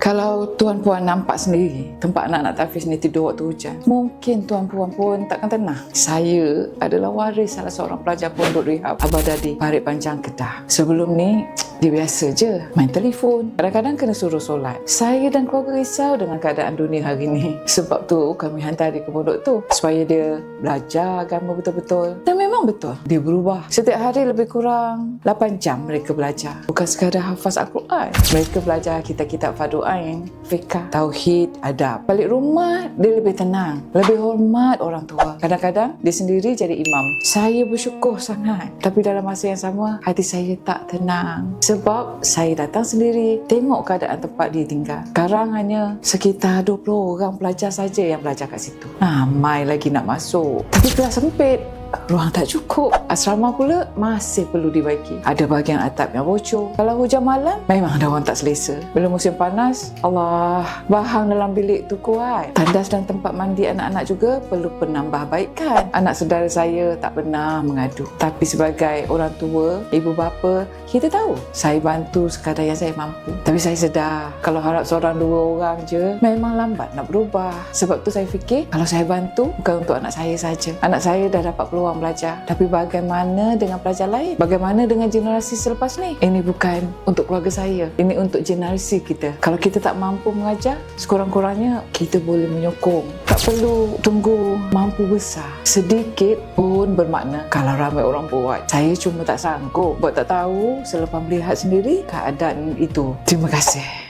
Kalau tuan puan nampak sendiri tempat anak-anak tahfiz ni tidur waktu hujan, mungkin tuan puan pun takkan tenang. Saya adalah waris salah seorang pelajar pondok rehab Abadadi, Parit Panjang, Kedah. Sebelum ni dia biasa je main telefon, kadang-kadang kena suruh solat. Saya dan keluarga risau dengan keadaan dunia hari ni. Sebab tu kami hantar dia ke pondok tu supaya dia belajar agama betul-betul. Dan memang betul, dia berubah. Setiap hari lebih kurang 8 jam mereka belajar. Bukan sekadar hafaz Al-Quran, mereka belajar kitab-kitab fardu ain, fiqh, tauhid, adab. Balik rumah dia lebih tenang, lebih hormat orang tua. Kadang-kadang dia sendiri jadi imam. Saya bersyukur sangat, tapi dalam masa yang sama hati saya tak tenang. Sebab saya datang sendiri, tengok keadaan tempat dia tinggal. Sekarang hanya sekitar 20 orang pelajar saja yang belajar kat situ. Ramai lagi nak masuk, tapi kelas sempit, ruang tak cukup. Asrama pula masih perlu dibaiki. Ada bahagian atap yang bocor. Kalau hujan malam, memang ada orang tak selesa. Bila musim panas, Allah, bahang dalam bilik tu kuat. Tandas dan tempat mandi anak-anak juga perlu penambahbaikan. Anak saudara saya tak pernah mengadu. Tapi sebagai orang tua, ibu bapa, kita tahu saya bantu sekadar yang saya mampu. Tapi saya sedar, kalau harap seorang dua orang je, memang lambat nak berubah. Sebab tu saya fikir, kalau saya bantu, bukan untuk anak saya saja. Anak saya dah dapat peluang belajar, tapi bagaimana dengan pelajar lain? Bagaimana dengan generasi selepas ni? Ini bukan untuk keluarga saya, ini untuk generasi kita. Kalau kita tak mampu mengajar, sekurang-kurangnya kita boleh menyokong. Tak perlu tunggu mampu besar. Sedikit pun bermakna kalau ramai orang buat. Saya cuma tak sanggup buat tak tahu selepas melihat sendiri keadaan itu. Terima kasih.